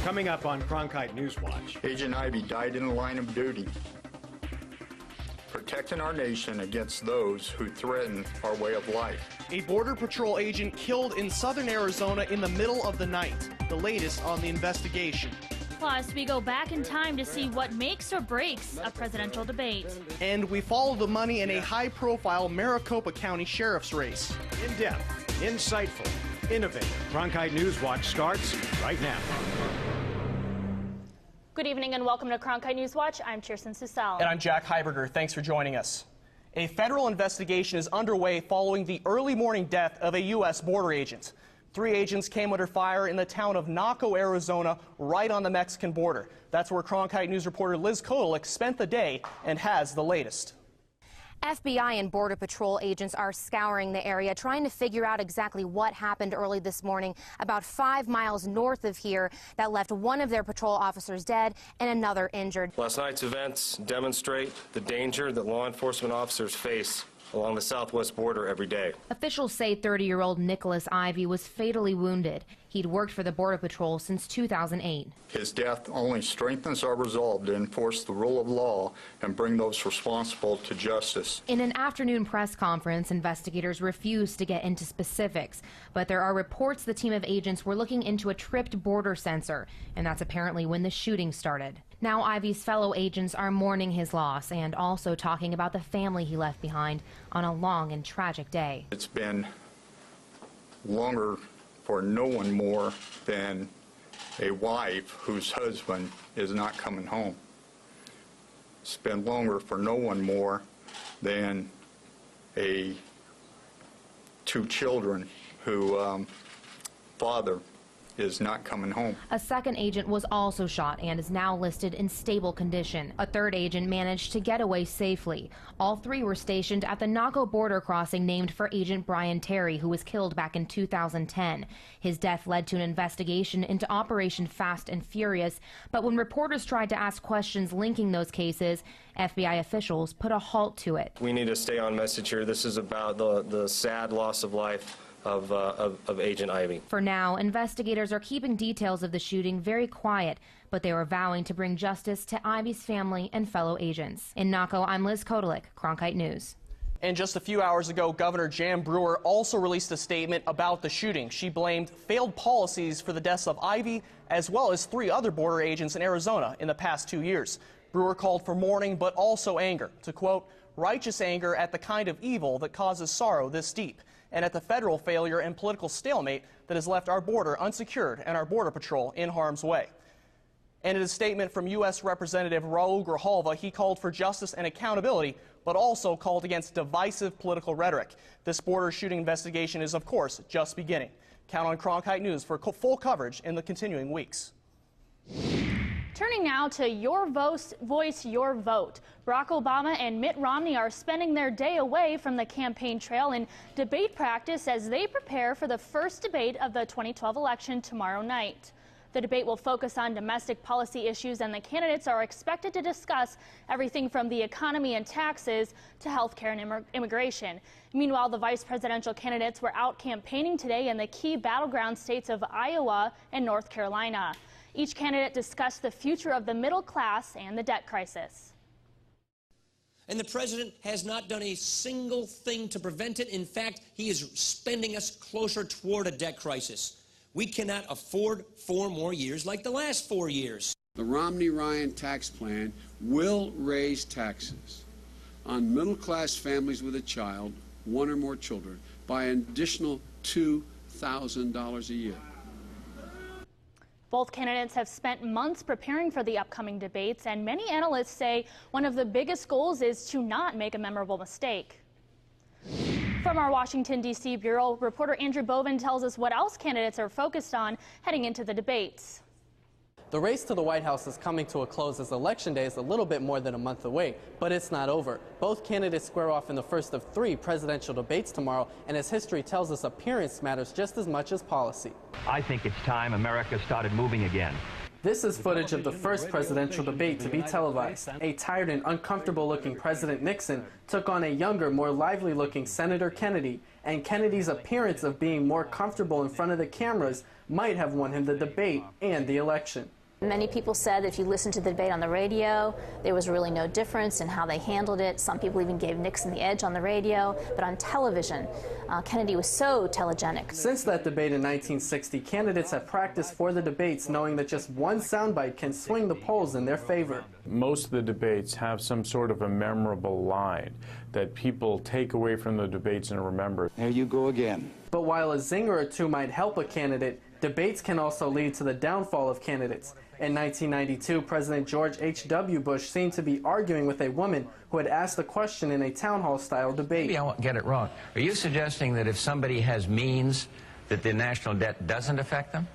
Coming up on Cronkite NewsWatch. Agent Ivy died in the line of duty, protecting our nation against those who threaten our way of life. A Border Patrol agent killed in southern Arizona in the middle of the night. The latest on the investigation. Plus, we go back in time to see what makes or breaks a presidential debate. And we follow the money in a high-profile Maricopa County Sheriff's race. In-depth, insightful, innovative. Cronkite NewsWatch starts right now. Good evening and welcome to Cronkite NewsWatch. I'm Kirsten Susel. And I'm Jack Heiberger. Thanks for joining us. A federal investigation is underway following the early morning death of a U.S. border agent. 3 agents came under fire in the town of Naco, Arizona, right on the Mexican border. That's where Cronkite News reporter Liz Kotelik spent the day and has the latest. FBI and Border Patrol agents are scouring the area, trying to figure out exactly what happened early this morning, about 5 miles north of here, that left one of their patrol officers dead and another injured. Last night's events demonstrate the danger that law enforcement officers face along the southwest border every day. Officials say 30-year-old Nicholas Ivy was fatally wounded. He'd worked for the Border Patrol since 2008. His death only strengthens our resolve to enforce the rule of law and bring those responsible to justice. In an afternoon press conference, investigators refused to get into specifics, but there are reports the team of agents were looking into a tripped border sensor, and that's apparently when the shooting started. Now Ivy's fellow agents are mourning his loss and also talking about the family he left behind on a long and tragic day. It's been longer for no one more than a wife whose husband is not coming home. It's been longer for no one more than 2 children who father is not coming home. A second agent was also shot and is now listed in stable condition. A third agent managed to get away safely. All 3 were stationed at the Naco border crossing named for Agent Brian Terry, who was killed back in 2010. His death led to an investigation into Operation Fast and Furious, but when reporters tried to ask questions linking those cases, FBI officials put a halt to it. We need to stay on message here. This is about the sad loss of life of Agent Ivy. For now, investigators are keeping details of the shooting very quiet, but they are vowing to bring justice to Ivy's family and fellow agents. In Naco, I'm Liz Kotelik, Cronkite News. And just a few hours ago, Governor Jan Brewer also released a statement about the shooting. She blamed failed policies for the deaths of Ivy, as well as 3 other border agents in Arizona in the past 2 years. Brewer called for mourning, but also anger, to quote, righteous anger at the kind of evil that causes sorrow this deep, and at the federal failure and political stalemate that has left our border unsecured and our Border Patrol in harm's way. And in a statement from U.S. Representative Raul Grijalva, he called for justice and accountability, but also called against divisive political rhetoric. This border shooting investigation is, of course, just beginning. Count on Cronkite News for full coverage in the continuing weeks. Turning now to Your Voice, Your Vote. Barack Obama and Mitt Romney are spending their day away from the campaign trail in debate practice as they prepare for the first debate of the 2012 election tomorrow night. The debate will focus on domestic policy issues, and the candidates are expected to discuss everything from the economy and taxes to health care and immigration. Meanwhile, the vice presidential candidates were out campaigning today in the key battleground states of Iowa and North Carolina. Each candidate discussed the future of the middle class and the debt crisis. And the president has not done a single thing to prevent it. In fact, he is spending us closer toward a debt crisis. We cannot afford 4 more years like the last 4 years. The Romney-Ryan tax plan will raise taxes on middle-class families with a child, 1 or more children, by an additional $2,000 a year. Both candidates have spent months preparing for the upcoming debates, and many analysts say one of the biggest goals is to not make a memorable mistake. From our Washington, D.C. Bureau, reporter Andrew Bovin tells us what else candidates are focused on heading into the debates. The race to the White House is coming to a close as Election Day is a little bit more than a month away, but it's not over. Both candidates square off in the first of 3 presidential debates tomorrow, and as history tells us, appearance matters just as much as policy. I think it's time America started moving again. This is footage of the first presidential debate to be televised. A tired and uncomfortable-looking President Nixon took on a younger, more lively-looking Senator Kennedy, and Kennedy's appearance of being more comfortable in front of the cameras might have won him the debate and the election. Many people said that if you listened to the debate on the radio, there was really no difference in how they handled it. Some people even gave Nixon the edge on the radio, but on television, Kennedy was so telegenic. Since that debate in 1960, candidates have practiced for the debates knowing that just one soundbite can swing the polls in their favor. Most of the debates have some sort of a memorable line that people take away from the debates and remember. There you go again. But while a zinger or two might help a candidate, debates can also lead to the downfall of candidates. In 1992, President George H.W. Bush seemed to be arguing with a woman who had asked a question in a town hall-style debate. Maybe I won't get it wrong. Are you suggesting that if somebody has means, that the national debt doesn't affect them?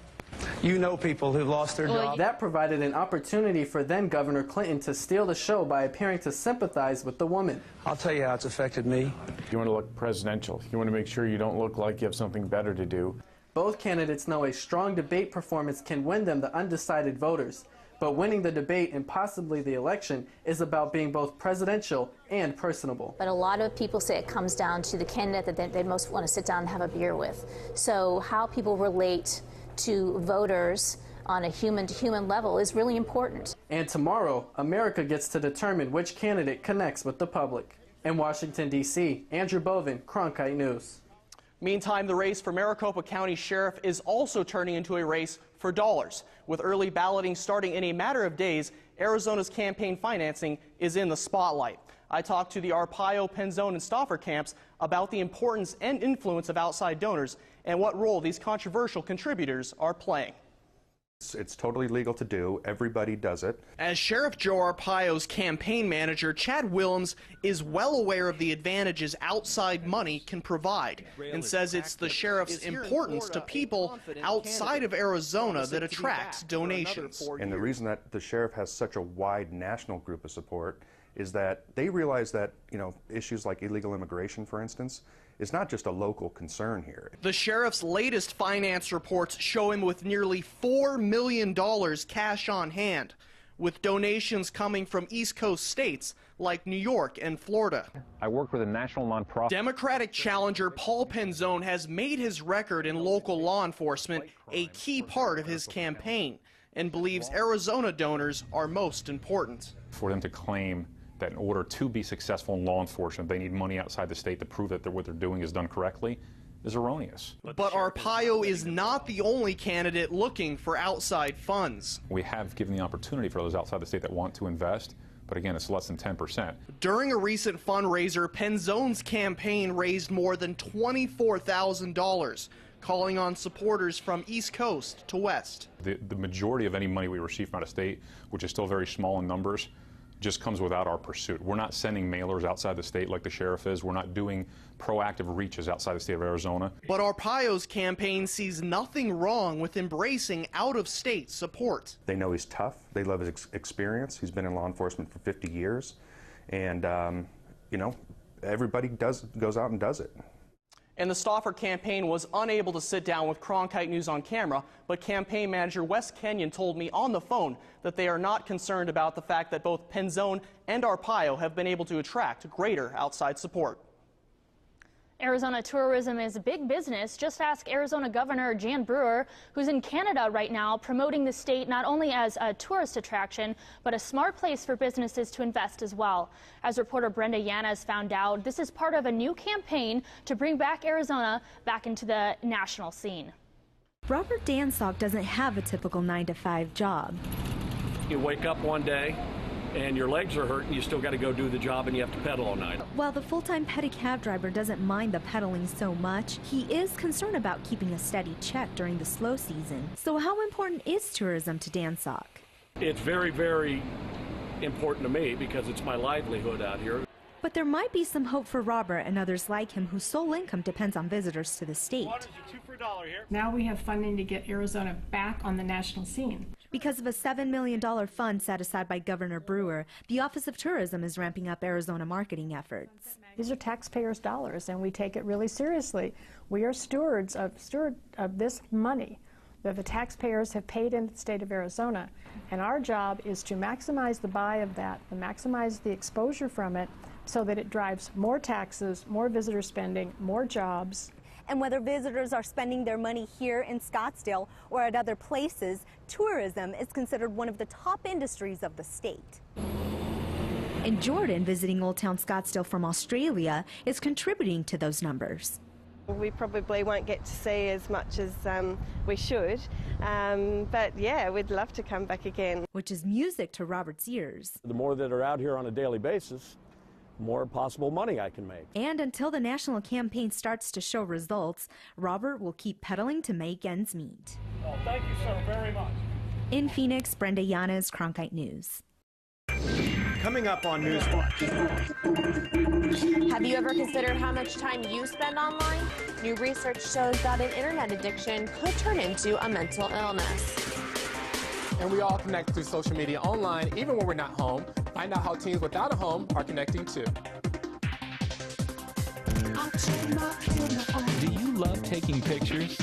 You know people who've lost their job. That provided an opportunity for then-Governor Clinton to steal the show by appearing to sympathize with the woman. I'll tell you how it's affected me. You want to look presidential. You want to make sure you don't look like you have something better to do. Both candidates know a strong debate performance can win them the undecided voters. But winning the debate and possibly the election is about being both presidential and personable. But a lot of people say it comes down to the candidate that they most want to sit down and have a beer with. So how people relate to voters on a human-to-human level is really important. And tomorrow, America gets to determine which candidate connects with the public. In Washington, D.C., Andrew Bovin, Cronkite News. Meantime, the race for Maricopa County Sheriff is also turning into a race for dollars. With early balloting starting in a matter of days, Arizona's campaign financing is in the spotlight. I talked to the Arpaio, Penzone, and Stauffer camps about the importance and influence of outside donors and what role these controversial contributors are playing. It's totally legal to do. Everybody does it. As Sheriff Joe Arpaio's campaign manager, Chad Willems is well aware of the advantages outside money can provide and says it's the sheriff's importance to people outside of Arizona that attracts donations. And the reason that the sheriff has such a wide national group of support is that they realize that, issues like illegal immigration, for instance, is not just a local concern here. The sheriff's latest finance reports show him with nearly $4 million cash on hand, with donations coming from East Coast states like New York and Florida. I work with a national nonprofit. Democratic challenger Paul Penzone has made his record in local law enforcement a key part of his campaign and believes Arizona donors are most important. For them to claim that in order to be successful in law enforcement, they need money outside the state to prove that what they're doing is done correctly is erroneous. But Arpaio is not the only candidate looking for outside funds. We have given the opportunity for those outside the state that want to invest, but again, it's less than 10%. During a recent fundraiser, Penzone's campaign raised more than $24,000, calling on supporters from East Coast to West. The majority of any money we receive from out of state, which is still very small in numbers, just comes without our pursuit. We're not sending mailers outside the state like the sheriff is. We're not doing proactive reaches outside the state of Arizona. But Arpaio's campaign sees nothing wrong with embracing out-of-state support. They know he's tough. They love his experience. He's been in law enforcement for 50 years. And, everybody goes out and does it. And the Stauffer campaign was unable to sit down with Cronkite News on camera, but campaign manager Wes Kenyon told me on the phone that they are not concerned about the fact that both Penzone and Arpaio have been able to attract greater outside support. Arizona tourism is big business. Just ask Arizona Governor Jan Brewer, who's in Canada right now, promoting the state not only as a tourist attraction, but a smart place for businesses to invest as well. As reporter Brenda Yanez found out, this is part of a new campaign to bring back Arizona back into the national scene. Robert Dansock doesn't have a typical 9-to-5 job. You wake up one day and your legs are hurting, you still got to go do the job and you have to pedal all night. While the full-time pedicab driver doesn't mind the pedaling so much, he is concerned about keeping a steady check during the slow season. So how important is tourism to Dansock? It's very, very important to me because it's my livelihood out here. But there might be some hope for Robert and others like him whose sole income depends on visitors to the state. Now we have funding to get Arizona back on the national scene. Because of a $7 million fund set aside by Governor Brewer, the Office of Tourism is ramping up Arizona marketing efforts. These are taxpayers' dollars, and we take it really seriously. We are stewards of this money that the taxpayers have paid in the state of Arizona. And our job is to maximize the buy of that, and maximize the exposure from it so that it drives more taxes, more visitor spending, more jobs. And whether visitors are spending their money here in Scottsdale or at other places, tourism is considered one of the top industries of the state. And Jordan, visiting Old Town Scottsdale from Australia, is contributing to those numbers. We probably won't get to see as much as we should, but yeah, we'd love to come back again. Which is music to Robert's ears. The more that are out here on a daily basis, the more possible money I can make. And until the national campaign starts to show results, Robert will keep pedaling to make ends meet. Well, thank you, sir, very much. In Phoenix, Brenda Yanez, Cronkite News. Coming up on Newswatch. Have you ever considered how much time you spend online? New research shows that an internet addiction could turn into a mental illness. And we all connect through social media online, even when we're not home. Find out how teens without a home are connecting too. Do you love taking pictures?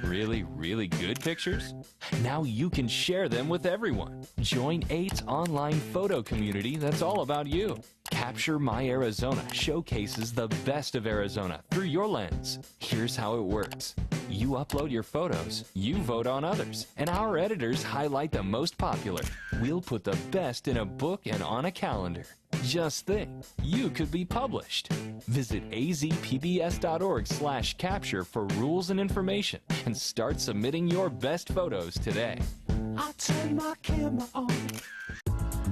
Really, really good pictures? Now you can share them with everyone. Join 8's online photo community that's all about you. Capture My Arizona showcases the best of Arizona through your lens. Here's how it works. You upload your photos, you vote on others, and our editors highlight the most popular. We'll put the best in a book and on a calendar. Just think, you could be published. Visit azpbs.org/capture for rules and information and start submitting your best photos today. I'll turn my camera on.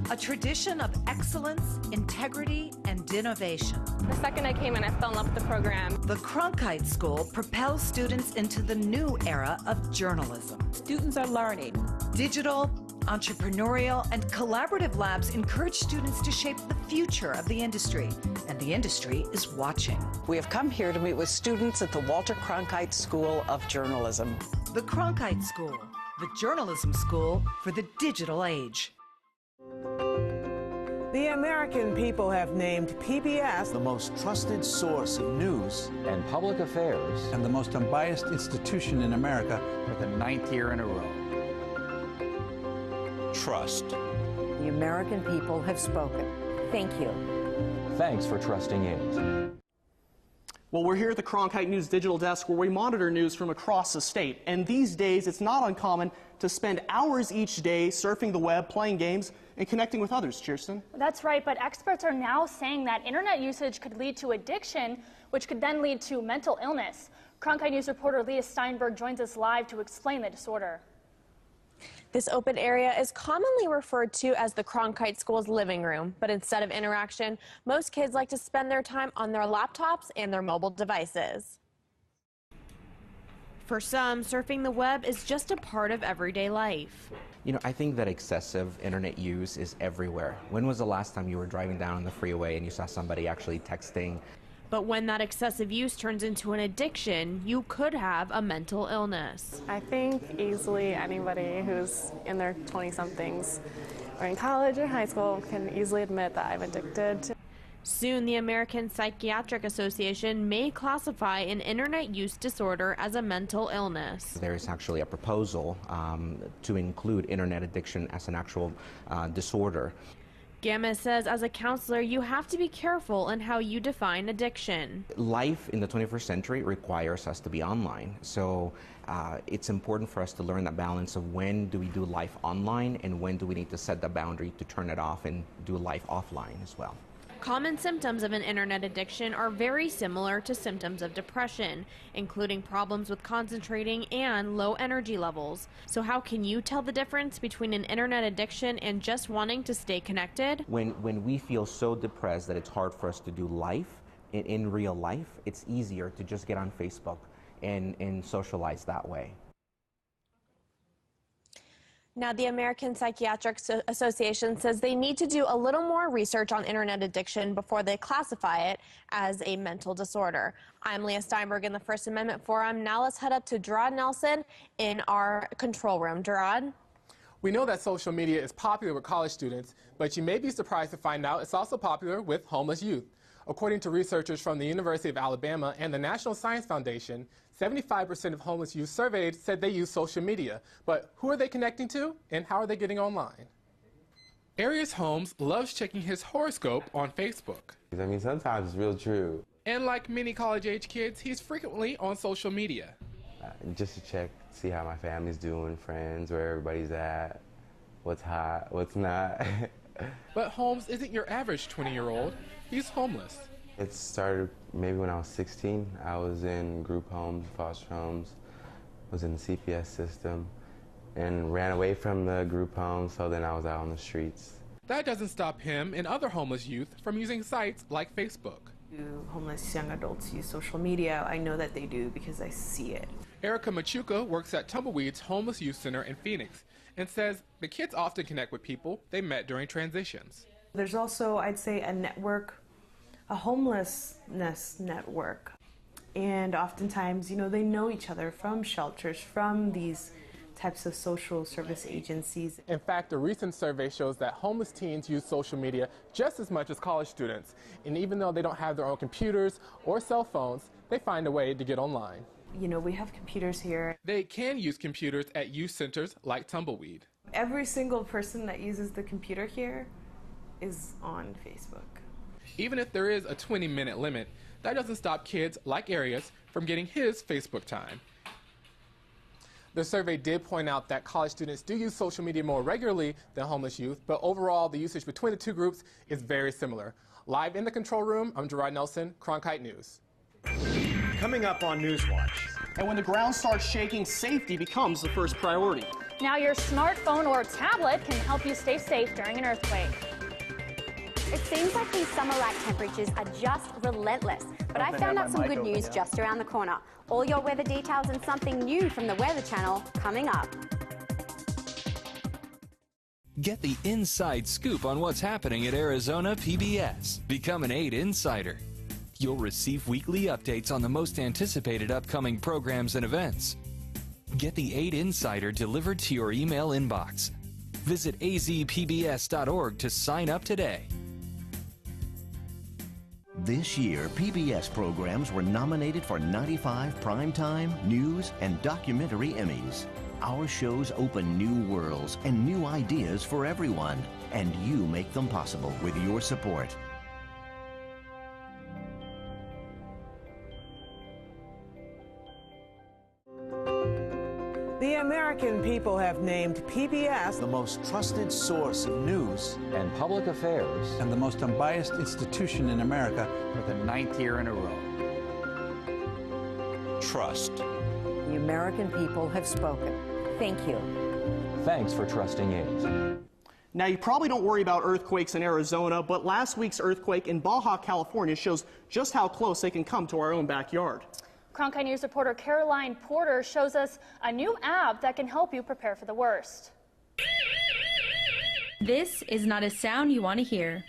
A tradition of excellence, integrity, and innovation. The second I came in, I fell in love with the program. The Cronkite School propels students into the new era of journalism. Students are learning. Digital, entrepreneurial, and collaborative labs encourage students to shape the future of the industry, and the industry is watching. We have come here to meet with students at the Walter Cronkite School of Journalism. The Cronkite School, the journalism school for the digital age. The American people have named PBS the most trusted source of news and public affairs, and the most unbiased institution in America for the 9th year in a row. Trust. The American people have spoken. Thank you. Thanks for trusting it. Well, we're here at the Cronkite News Digital Desk where we monitor news from across the state. And these days, it's not uncommon to spend hours each day surfing the web, playing games, and connecting with others. Kirsten? That's right, but experts are now saying that internet usage could lead to addiction, which could then lead to mental illness. Cronkite News reporter Leah Steinberg joins us live to explain the disorder. This open area is commonly referred to as the Cronkite School's living room, but instead of interaction, most kids like to spend their time on their laptops and their mobile devices. For some, surfing the web is just a part of everyday life. You know, I think that excessive internet use is everywhere. When was the last time you were driving down on the freeway and you saw somebody actually texting? But when that excessive use turns into an addiction, you could have a mental illness. I think easily anybody who's in their 20-somethings or in college or high school can easily admit that I'm addicted. Soon, the American Psychiatric Association may classify an internet use disorder as a mental illness. There is actually a proposal to include internet addiction as an actual disorder. Gamma says as a counselor, you have to be careful in how you define addiction. Life in the 21st century requires us to be online. So it's important for us to learn the balance of when do we do life online and when do we need to set the boundary to turn it off and do life offline as well. Common symptoms of an internet addiction are very similar to symptoms of depression, including problems with concentrating and low energy levels. So how can you tell the difference between an internet addiction and just wanting to stay connected? When we feel so depressed that it's hard for us to do life, in real life, it's easier to just get on Facebook and socialize that way. Now, the American Psychiatric Association says they need to do a little more research on internet addiction before they classify it as a mental disorder. I'm Leah Steinberg in the First Amendment Forum. Now let's head up to Gerard Nelson in our control room. Gerard? We know that social media is popular with college students, but you may be surprised to find out it's also popular with homeless youth. According to researchers from the University of Alabama and the National Science Foundation, 75% of homeless youth surveyed said they use social media. But who are they connecting to, and how are they getting online? Arius Holmes loves checking his horoscope on Facebook. I mean, sometimes it's real true. And like many college-age kids, he's frequently on social media. Just to check, see how my family's doing, friends, where everybody's at, what's hot, what's not. But Holmes isn't your average 20-year-old. He's homeless. It started maybe when I was 16. I was in group homes, foster homes, was in the CPS system, and ran away from the group homes, so then I was out on the streets. That doesn't stop him and other homeless youth from using sites like Facebook. Do homeless young adults use social media? I know that they do because I see it. Erica Machuca works at Tumbleweed's Homeless Youth Center in Phoenix and says the kids often connect with people they met during transitions. There's also, I'd say, a network, a homelessness network. And oftentimes, you know, they know each other from shelters, from these types of social service agencies. In fact, a recent survey shows that homeless teens use social media just as much as college students. And even though they don't have their own computers or cell phones, they find a way to get online. You know, we have computers here. They can use computers at youth centers like Tumbleweed. Every single person that uses the computer here is on Facebook. Even if there is a 20-minute limit, that doesn't stop kids like Arius from getting his Facebook time. The survey did point out that college students do use social media more regularly than homeless youth, but overall the usage between the two groups is very similar. Live in the control room, I'm Gerard Nelson, Cronkite News. Coming up on Newswatch. And when the ground starts shaking, safety becomes the first priority. Now your smartphone or tablet can help you stay safe during an earthquake. It seems like these summer-like temperatures are just relentless, but I found out some good news just around the corner. All your weather details and something new from the Weather Channel coming up. Get the inside scoop on what's happening at Arizona PBS. Become an 8 Insider. You'll receive weekly updates on the most anticipated upcoming programs and events. Get the 8 Insider delivered to your email inbox. Visit azpbs.org to sign up today. This year, PBS programs were nominated for 95 Primetime, News, and Documentary Emmys. Our shows open new worlds and new ideas for everyone, and you make them possible with your support. The American people have named PBS the most trusted source of news and public affairs, and the most unbiased institution in America for the 9th year in a row. Trust. The American people have spoken. Thank you. Thanks for trusting it. Now, you probably don't worry about earthquakes in Arizona, but last week's earthquake in Baja, California shows just how close they can come to our own backyard. Cronkite News reporter Caroline Porter shows us a new app that can help you prepare for the worst. This is not a sound you want to hear.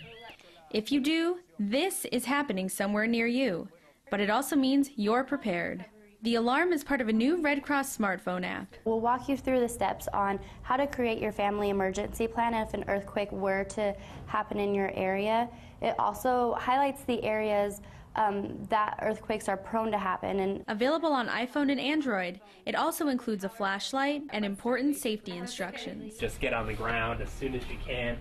If you do, this is happening somewhere near you. But it also means you're prepared. The alarm is part of a new Red Cross smartphone app. We'll walk you through the steps on how to create your family emergency plan if an earthquake were to happen in your area. It also highlights the areas that earthquakes are prone to happen. And available on iPhone and Android, it also includes a flashlight and important safety instructions. Just get on the ground as soon as you can.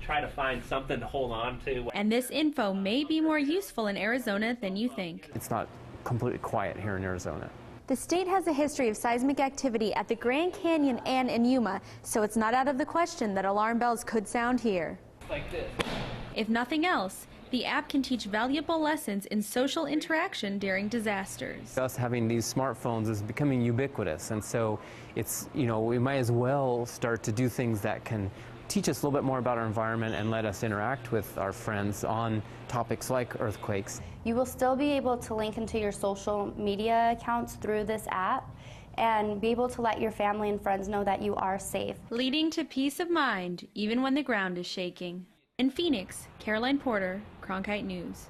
Try to find something to hold on to. And this info may be more useful in Arizona than you think. It's not completely quiet here in Arizona. The state has a history of seismic activity at the Grand Canyon and in Yuma, so it's not out of the question that alarm bells could sound here. Like this. If nothing else, the app can teach valuable lessons in social interaction during disasters. Us having these smartphones is becoming ubiquitous, and so it's, you know, we might as well start to do things that can teach us a little bit more about our environment and let us interact with our friends on topics like earthquakes. You will still be able to link into your social media accounts through this app and be able to let your family and friends know that you are safe. Leading to peace of mind, even when the ground is shaking. In Phoenix, Caroline Porter, Cronkite News.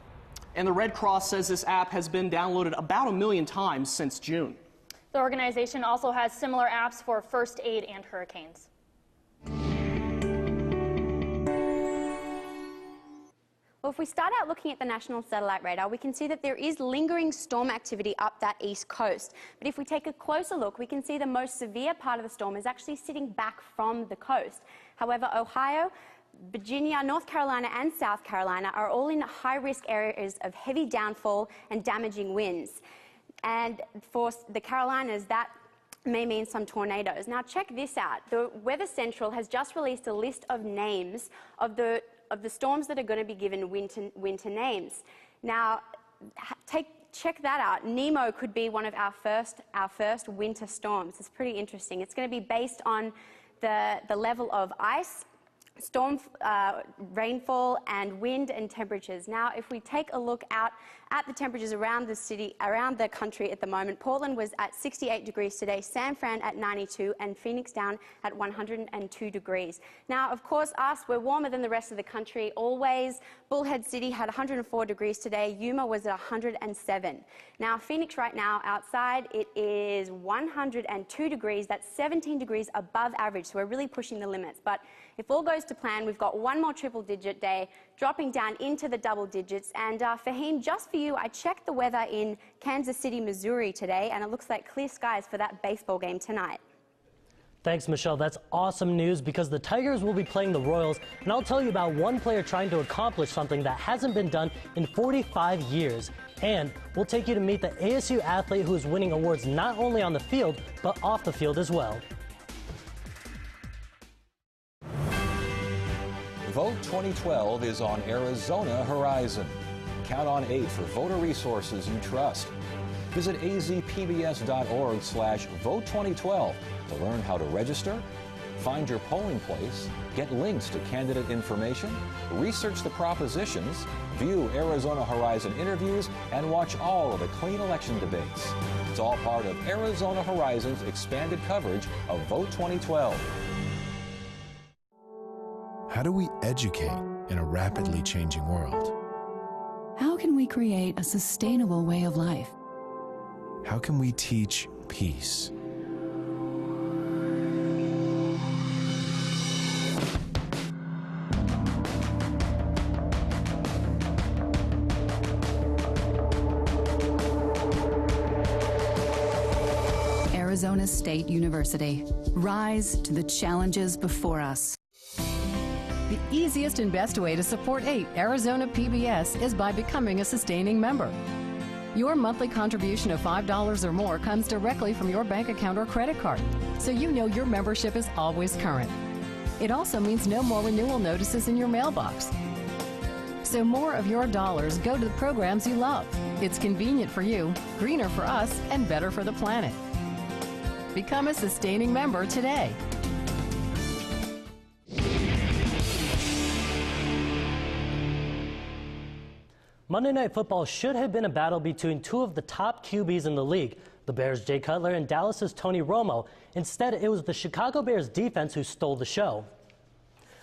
And the Red Cross says this app has been downloaded about 1 million times since June. The organization also has similar apps for first aid and hurricanes. Well, if we start out looking at the National Satellite Radar, we can see that there is lingering storm activity up that east coast. But if we take a closer look, we can see the most severe part of the storm is actually sitting back from the coast. However, Ohio, Virginia, North Carolina and South Carolina are all in high-risk areas of heavy downfall and damaging winds. And for the Carolinas, that may mean some tornadoes. Now check this out. The Weather Central has just released a list of names of the storms that are going to be given winter names. Now check that out. Nemo could be one of our first winter storms. It's pretty interesting. It's going to be based on the level of ice, storm, rainfall and wind and temperatures. Now if we take a look out at the temperatures around the city, around the country at the moment, Portland was at 68 degrees today, San Fran at 92 and Phoenix down at 102 degrees. Now of course us, we're warmer than the rest of the country always. Bullhead City had 104 degrees today, Yuma was at 107. Now Phoenix right now outside it is 102 degrees, that's 17 degrees above average, so we're really pushing the limits. But if all goes to plan, we've got one more triple-digit day, dropping down into the double digits. And Fahim, just for you, I checked the weather in Kansas City, Missouri today, and it looks like clear skies for that baseball game tonight. Thanks, Michelle. That's awesome news because the Tigers will be playing the Royals, and I'll tell you about one player trying to accomplish something that hasn't been done in 45 years. And we'll take you to meet the ASU athlete who is winning awards not only on the field, but off the field as well. Vote 2012 is on Arizona Horizon. Count on 8 for voter resources you trust. Visit azpbs.org/vote2012 to learn how to register, find your polling place, get links to candidate information, research the propositions, view Arizona Horizon interviews, and watch all of the clean election debates. It's all part of Arizona Horizon's expanded coverage of Vote 2012. How do we educate in a rapidly changing world? How can we create a sustainable way of life? How can we teach peace? Arizona State University. Rise to the challenges before us. The easiest and best way to support Arizona PBS is by becoming a sustaining member. Your monthly contribution of $5 or more comes directly from your bank account or credit card, so you know your membership is always current. It also means no more renewal notices in your mailbox. So more of your dollars go to the programs you love. It's convenient for you, greener for us, and better for the planet. Become a sustaining member today. Monday Night Football should have been a battle between two of the top QBs in the league, the Bears' Jay Cutler and Dallas's Tony Romo. Instead, it was the Chicago Bears defense who stole the show.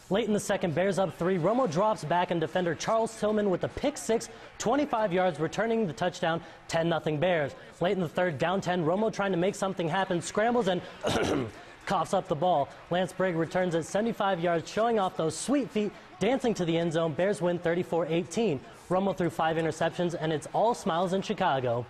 Late in the second, Bears up 3. Romo drops back and defender Charles Tillman with a pick 6, 25 yards, returning the touchdown, 10-0 Bears. Late in the third, down 10, Romo trying to make something happen, scrambles and coughs up the ball. Lance Brigg returns at 75 yards, showing off those sweet feet, dancing to the end zone. Bears win 34-18. Romo threw 5 interceptions, and it's all smiles in Chicago.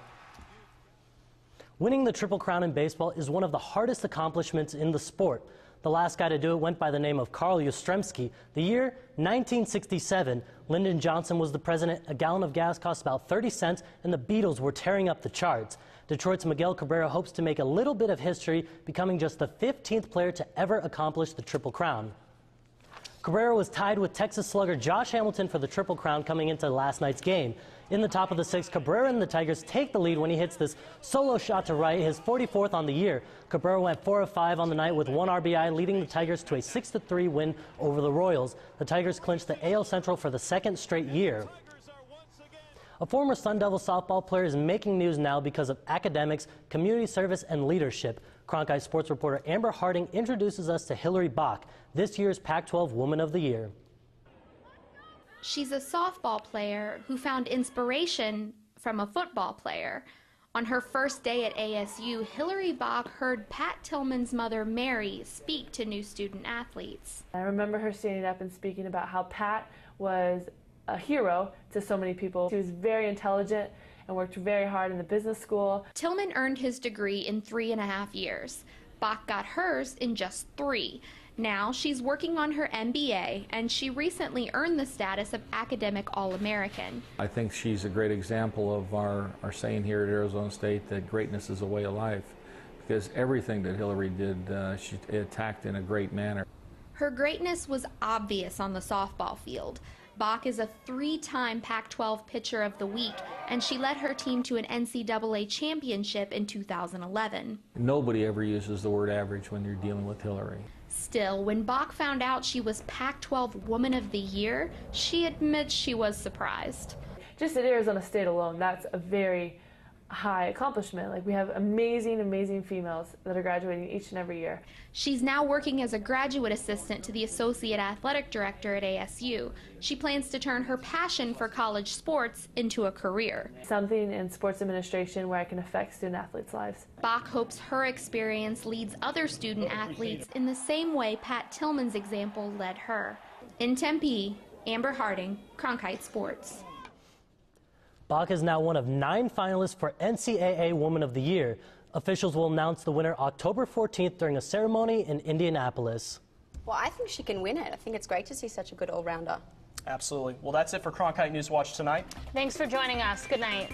Winning the Triple Crown in baseball is one of the hardest accomplishments in the sport. The last guy to do it went by the name of Carl Yastrzemski. The year, 1967. Lyndon Johnson was the president. A gallon of gas cost about 30 cents, and the Beatles were tearing up the charts. Detroit's Miguel Cabrera hopes to make a little bit of history, becoming just the 15th player to ever accomplish the Triple Crown. Cabrera was tied with Texas slugger Josh Hamilton for the Triple Crown coming into last night's game. In the top of the 6th, Cabrera and the Tigers take the lead when he hits this solo shot to right, his 44th on the year. Cabrera went 4 of 5 on the night with 1 RBI, leading the Tigers to a 6-3 win over the Royals. The Tigers clinched the AL Central for the 2nd straight year. A former Sun Devil softball player is making news now because of academics, community service, and leadership. Cronkite sports reporter Amber Harding introduces us to Hillary Bach, this year's Pac-12 Woman of the Year. She's a softball player who found inspiration from a football player. On her first day at ASU, Hillary Bach heard Pat Tillman's mother, Mary, speak to new student athletes. I remember her standing up and speaking about how Pat was a hero to so many people. She was very intelligent and worked very hard in the business school. Tillman earned his degree in 3.5 years. Bach got hers in just 3. Now she's working on her MBA, and she recently earned the status of Academic All-American. I think she's a great example of our saying here at Arizona State that greatness is a way of life, because everything that Hillary did, she attacked in a great manner. Her greatness was obvious on the softball field. Bach is a 3-time Pac-12 Pitcher of the Week, and she led her team to an NCAA championship in 2011. Nobody ever uses the word average when you're dealing with Hillary. Still, when Bach found out she was Pac-12 Woman of the Year, she admits she was surprised. Just at Arizona State alone, that's a very high accomplishment. Like, we have amazing, amazing females that are graduating each and every year. She's now working as a graduate assistant to the associate athletic director at ASU. She plans to turn her passion for college sports into a career. Something in sports administration where I can affect student athletes' lives. Bach hopes her experience leads other student athletes in the same way Pat Tillman's example led her. In Tempe, Amber Harding, Cronkite Sports. Bach is now one of 9 finalists for NCAA Woman of the Year. Officials will announce the winner October 14th during a ceremony in Indianapolis. Well, I think she can win it. I think it's great to see such a good all-rounder. Absolutely. Well, that's it for Cronkite NewsWatch tonight. Thanks for joining us. Good night.